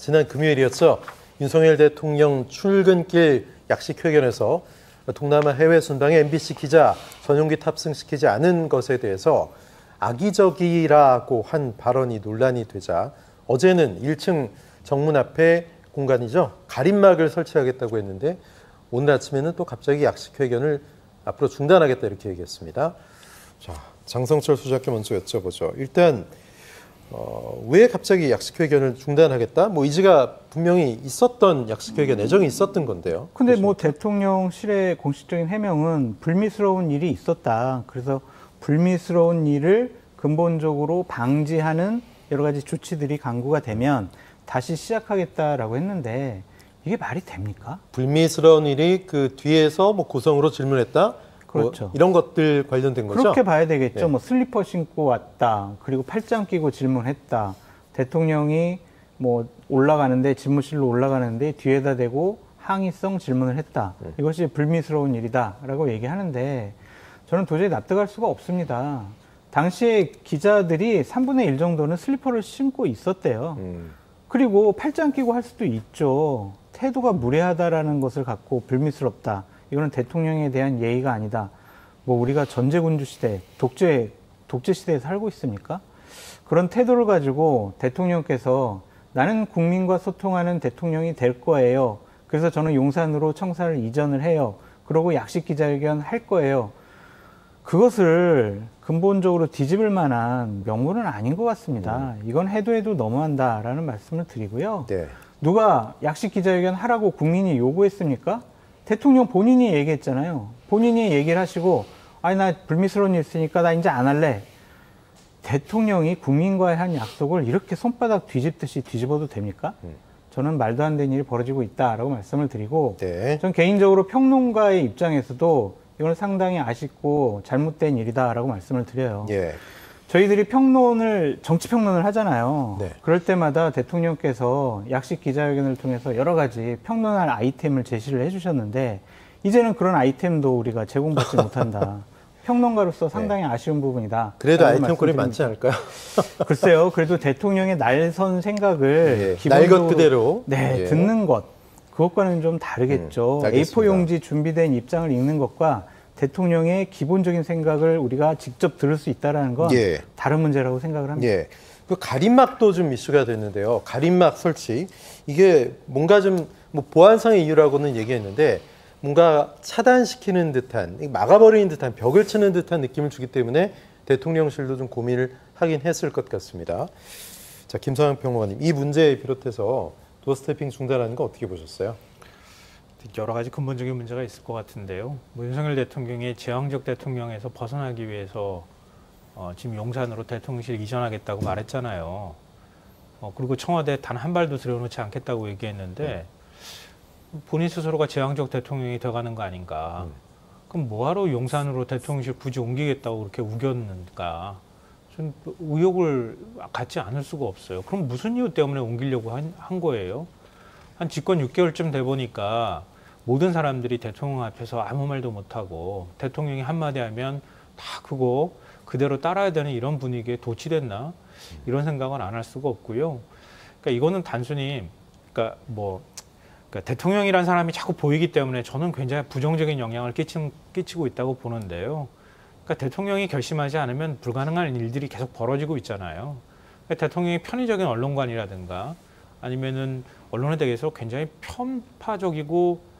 지난 금요일이었죠. 윤석열 대통령 출근길 약식회견에서 동남아 해외 순방에 MBC 기자 전용기 탑승시키지 않은 것에 대해서 악의적이라고 한 발언이 논란이 되자 어제는 1층 정문 앞에 공간이죠. 가림막을 설치하겠다고 했는데 오늘 아침에는 또 갑자기 약식회견을 앞으로 중단하겠다 이렇게 얘기했습니다. 자, 장성철 소장께 먼저 여쭤보죠. 일단 왜 갑자기 약식회견을 중단하겠다? 뭐 의지가 분명히 있었던 약식회견 애정이 있었던 건데요. 근데 뭐 대통령실의 공식적인 해명은 불미스러운 일이 있었다. 그래서 불미스러운 일을 근본적으로 방지하는 여러 가지 조치들이 강구가 되면 다시 시작하겠다라고 했는데 이게 말이 됩니까? 불미스러운 일이 그 뒤에서 뭐 고성으로 질문했다? 그렇죠. 뭐 이런 것들 관련된 거죠? 그렇게 봐야 되겠죠. 네. 뭐 슬리퍼 신고 왔다. 그리고 팔짱 끼고 질문했다. 대통령이 뭐 올라가는데 집무실로 올라가는데 뒤에다 대고 항의성 질문을 했다. 이것이 불미스러운 일이다라고 얘기하는데 저는 도저히 납득할 수가 없습니다. 당시에 기자들이 3분의 1 정도는 슬리퍼를 신고 있었대요. 그리고 팔짱 끼고 할 수도 있죠. 태도가 무례하다라는 것을 갖고 불미스럽다. 이거는 대통령에 대한 예의가 아니다. 뭐 우리가 전제군주 시대, 독재 시대에 살고 있습니까? 그런 태도를 가지고 대통령께서 나는 국민과 소통하는 대통령이 될 거예요. 그래서 저는 용산으로 청사를 이전을 해요. 그러고 약식 기자회견 할 거예요. 그것을 근본적으로 뒤집을 만한 명분은 아닌 것 같습니다. 이건 해도 너무한다라는 말씀을 드리고요. 네. 누가 약식 기자회견 하라고 국민이 요구했습니까? 대통령 본인이 얘기했잖아요. 본인이 얘기를 하시고 아니 나 불미스러운 일 있으니까 나 이제 안 할래. 대통령이 국민과의 한 약속을 이렇게 손바닥 뒤집듯이 뒤집어도 됩니까? 저는 말도 안 되는 일이 벌어지고 있다라고 말씀을 드리고 네. 전 개인적으로 평론가의 입장에서도 이건 상당히 아쉽고 잘못된 일이다라고 말씀을 드려요. 예. 저희들이 정치 평론을 하잖아요. 네. 그럴 때마다 대통령께서 약식 기자회견을 통해서 여러 가지 평론할 아이템을 제시를 해주셨는데 이제는 그런 아이템도 우리가 제공받지 못한다. 평론가로서 상당히 아쉬운 부분이다. 그래도 아이템거리 많지 않을까요? 글쎄요. 그래도 대통령의 날선 생각을 날 것 그대로 듣는 것. 그것과는 좀 다르겠죠. A4 용지 준비된 입장을 읽는 것과 대통령의 기본적인 생각을 우리가 직접 들을 수 있다는 건 다른 문제라고 생각을 합니다. 예. 그 가림막도 좀 이슈가 됐는데요. 가림막 설치. 이게 뭔가 좀 뭐 보안상의 이유라고는 얘기했는데 뭔가 차단시키는 듯한, 막아버리는 듯한, 벽을 치는 듯한 느낌을 주기 때문에 대통령실도 좀 고민을 하긴 했을 것 같습니다. 자, 김성환 평론가님, 이 문제에 비롯해서 도어스태핑 중단하는 거 어떻게 보셨어요? 여러 가지 근본적인 문제가 있을 것 같은데요. 뭐 윤석열 대통령이 제왕적 대통령에서 벗어나기 위해서 지금 용산으로 대통령실 이전하겠다고 말했잖아요. 그리고 청와대 단 한 발도 들여놓지 않겠다고 얘기했는데 본인 스스로가 제왕적 대통령이 돼가는 거 아닌가. 그럼 뭐하러 용산으로 대통령실 굳이 옮기겠다고 그렇게 우겼는가. 좀 의혹을 갖지 않을 수가 없어요. 그럼 무슨 이유 때문에 옮기려고 한 거예요? 한 집권 6개월쯤 돼 보니까 모든 사람들이 대통령 앞에서 아무 말도 못하고 대통령이 한마디 하면 다 그거 그대로 따라야 되는 이런 분위기에 도취됐나? 이런 생각은 안 할 수가 없고요. 그러니까 이거는 단순히 그러니까 대통령이란 사람이 자꾸 보이기 때문에 저는 굉장히 부정적인 영향을 끼치고 있다고 보는데요. 그러니까 대통령이 결심하지 않으면 불가능한 일들이 계속 벌어지고 있잖아요. 그러니까 대통령이 편의적인 언론관이라든가 아니면은 언론에 대해서 굉장히 편파적이고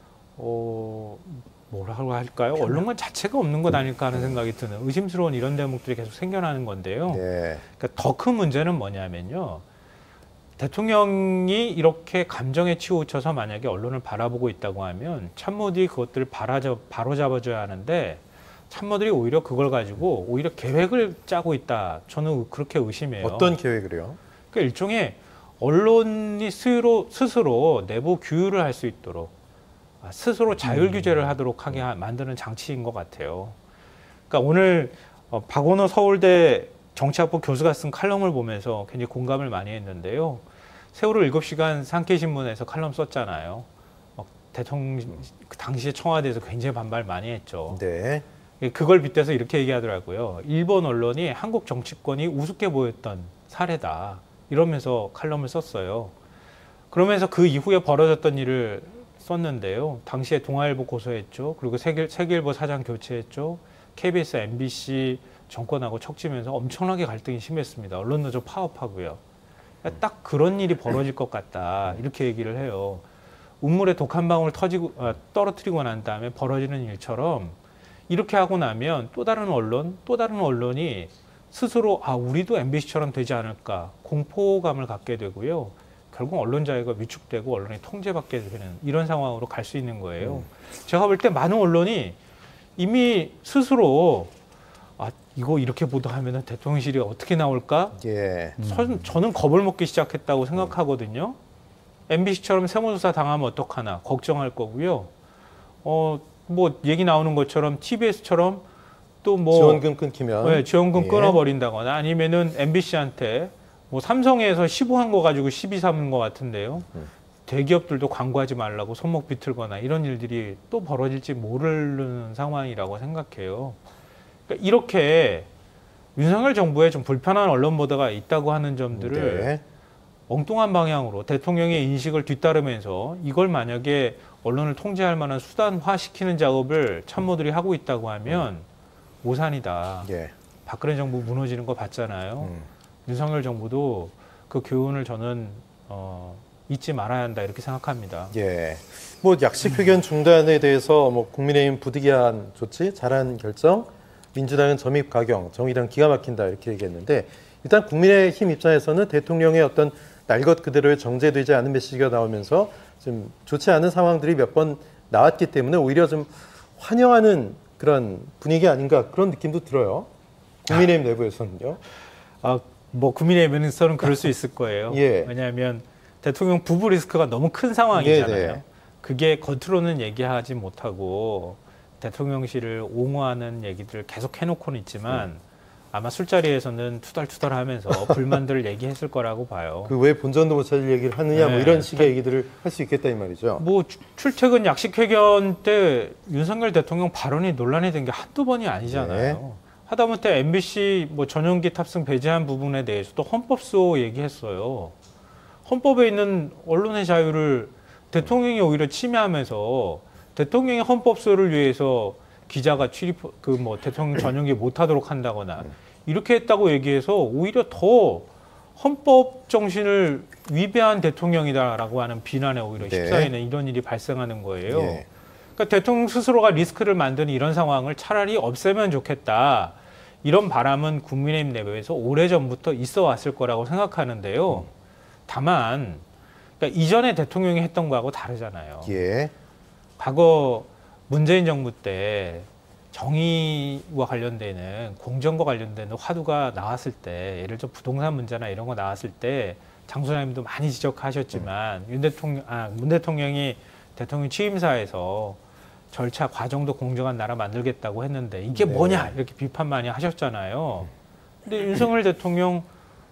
뭐라고 할까요? 언론관 자체가 없는 것 아닐까 하는 생각이 드는 의심스러운 이런 대목들이 계속 생겨나는 건데요. 그러니까 더 큰 문제는 뭐냐면요. 대통령이 이렇게 감정에 치우쳐서 만약에 언론을 바라보고 있다고 하면 참모들이 그것들을 바로잡아줘야 하는데 참모들이 오히려 그걸 가지고 오히려 계획을 짜고 있다. 저는 그렇게 의심해요. 어떤 계획을요? 그러니까 일종의 언론이 스스로 내부 규율을 할 수 있도록 스스로 자율 규제를 하도록 하게 만드는 장치인 것 같아요. 그러니까 오늘 박원호 서울대 정치학부 교수가 쓴 칼럼을 보면서 굉장히 공감을 많이 했는데요. 세월호 7시간 상케신문에서 칼럼 썼잖아요. 대통령 당시에 청와대에서 굉장히 반발 많이 했죠. 네. 그걸 빗대서 이렇게 얘기하더라고요. 일본 언론이 한국 정치권이 우습게 보였던 사례다. 이러면서 칼럼을 썼어요. 그러면서 그 이후에 벌어졌던 일을 썼는데요. 당시에 동아일보 고소했죠. 그리고 세계일보 사장 교체했죠. KBS, MBC 정권하고 척지면서 엄청나게 갈등이 심했습니다. 언론 노조 파업하고요. 딱 그런 일이 벌어질 것 같다. 이렇게 얘기를 해요. 운물에 독 한 방울 떨어뜨리고 난 다음에 벌어지는 일처럼 이렇게 하고 나면 또 다른 언론이 스스로 우리도 MBC처럼 되지 않을까 공포감을 갖게 되고요. 결국 언론 자유가 위축되고 언론이 통제받게 되는 이런 상황으로 갈 수 있는 거예요. 제가 볼 때 많은 언론이 이미 스스로 이거 이렇게 보도하면 대통령실이 어떻게 나올까? 예. 저는 겁을 먹기 시작했다고 생각하거든요. MBC처럼 세무조사 당하면 어떡하나 걱정할 거고요. 뭐 얘기 나오는 것처럼 TBS처럼 또 뭐 지원금 끊기면 네, 지원금 예. 끊어버린다거나 아니면은 MBC한테 뭐 삼성에서 시부한 거 가지고 시비 삼은 것 같은데요. 대기업들도 광고하지 말라고 손목 비틀거나 이런 일들이 또 벌어질지 모르는 상황이라고 생각해요. 그러니까 이렇게 윤석열 정부에 좀 불편한 언론 보도가 있다고 하는 점들을 네. 엉뚱한 방향으로 대통령의 인식을 뒤따르면서 이걸 만약에 언론을 통제할 만한 수단화시키는 작업을 참모들이 하고 있다고 하면 오산이다. 예. 박근혜 정부 무너지는 거 봤잖아요. 윤석열 정부도 그 교훈을 저는 잊지 말아야 한다 이렇게 생각합니다. 예. 뭐 약식 회견 중단에 대해서 뭐 국민의힘 부득이한 조치, 잘한 결정, 민주당은 점입 가경, 정의당 기가 막힌다 이렇게 얘기했는데 일단 국민의힘 입장에서는 대통령의 어떤 날 것 그대로의 정제되지 않은 메시지가 나오면서 좀 좋지 않은 상황들이 몇 번 나왔기 때문에 오히려 좀 환영하는 그런 분위기 아닌가 그런 느낌도 들어요. 국민의힘 내부에서는요. 뭐 국민의힘에서는 그럴 수 있을 거예요. 예. 왜냐하면 대통령 부부 리스크가 너무 큰 상황이잖아요. 예, 네. 그게 겉으로는 얘기하지 못하고 대통령실을 옹호하는 얘기들을 계속 해놓고는 있지만 아마 술자리에서는 투덜투덜하면서 불만들을 얘기했을 거라고 봐요. 그 왜 본전도 못 찾을 얘기를 하느냐 뭐 네. 이런 식의 얘기들을 할 수 있겠다 이 말이죠. 뭐 출퇴근 약식 회견 때 윤석열 대통령 발언이 논란이 된 게 한두 번이 아니잖아요. 네. 하다못해 MBC 뭐 전용기 탑승 배제한 부분에 대해서도 헌법소 얘기했어요. 헌법에 있는 언론의 자유를 대통령이 오히려 침해하면서 대통령의 헌법소를 위해서 기자가 대통령 전용기 못하도록 한다거나 이렇게 했다고 얘기해서 오히려 더 헌법 정신을 위배한 대통령이다라고 하는 비난에 오히려 네. 휩싸이는 이런 일이 발생하는 거예요. 예. 그러니까 대통령 스스로가 리스크를 만드는 이런 상황을 차라리 없애면 좋겠다. 이런 바람은 국민의힘 내부에서 오래전부터 있어 왔을 거라고 생각하는데요. 다만 그러니까 이전에 대통령이 했던 거하고 다르잖아요. 예. 과거 문재인 정부 때 정의와 관련되는 공정과 관련되는 화두가 나왔을 때 예를 들어 부동산 문제나 이런 거 나왔을 때 장 소장님도 많이 지적하셨지만 문 대통령이 대통령 취임사에서 절차 과정도 공정한 나라 만들겠다고 했는데 이게 네. 뭐냐 이렇게 비판 많이 하셨잖아요. 근데 윤석열 대통령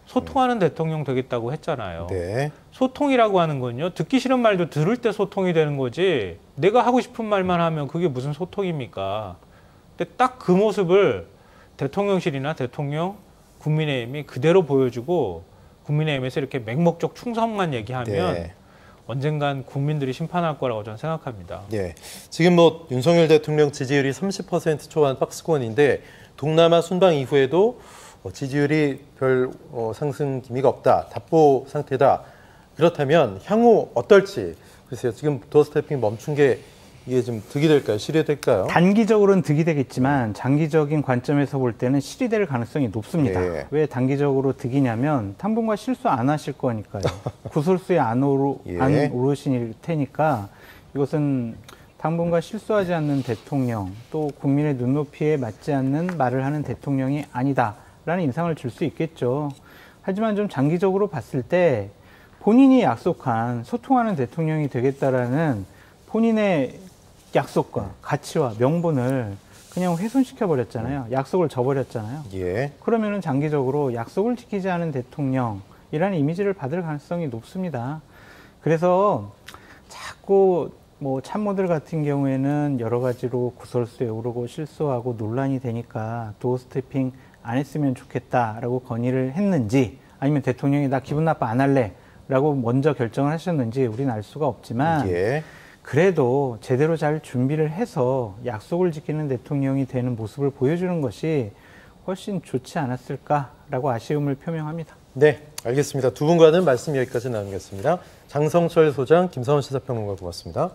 소통하는 대통령 되겠다고 했잖아요. 네. 소통이라고 하는 건요. 듣기 싫은 말도 들을 때 소통이 되는 거지. 내가 하고 싶은 말만 하면 그게 무슨 소통입니까? 근데 딱 그 모습을 대통령실이나 대통령, 국민의힘이 그대로 보여주고 국민의힘에서 이렇게 맹목적 충성만 얘기하면 네. 언젠간 국민들이 심판할 거라고 저는 생각합니다. 예. 지금 뭐 윤석열 대통령 지지율이 30% 초반 박스권인데 동남아 순방 이후에도 지지율이 별 상승 기미가 없다. 답보 상태다. 그렇다면 향후 어떨지 글쎄요. 지금 도어 스태핑 멈춘 게 이게 좀 득이 될까요? 실효 될까요? 단기적으로는 득이 되겠지만 장기적인 관점에서 볼 때는 실이 될 가능성이 높습니다. 예. 왜 단기적으로 득이냐면 당분간 실수 안 하실 거니까요. 구설수에 안 예. 오르실 테니까 이것은 당분간 실수하지 않는 대통령 또 국민의 눈높이에 맞지 않는 말을 하는 대통령이 아니다라는 인상을 줄 수 있겠죠. 하지만 좀 장기적으로 봤을 때 본인이 약속한 소통하는 대통령이 되겠다라는 본인의 약속과 가치와 명분을 그냥 훼손시켜 버렸잖아요. 약속을 저버렸잖아요. 예. 그러면은 장기적으로 약속을 지키지 않은 대통령이라는 이미지를 받을 가능성이 높습니다. 그래서 자꾸 뭐 참모들 같은 경우에는 여러 가지로 구설수에 오르고 실수하고 논란이 되니까 도어 스태핑 안 했으면 좋겠다라고 건의를 했는지 아니면 대통령이 나 기분 나빠 안 할래 라고 먼저 결정을 하셨는지 우리는 알 수가 없지만 예. 그래도 제대로 잘 준비를 해서 약속을 지키는 대통령이 되는 모습을 보여주는 것이 훨씬 좋지 않았을까라고 아쉬움을 표명합니다. 네, 알겠습니다. 두 분과는 말씀 여기까지 나누겠습니다. 장성철 소장, 김성원 시사평론가 고맙습니다.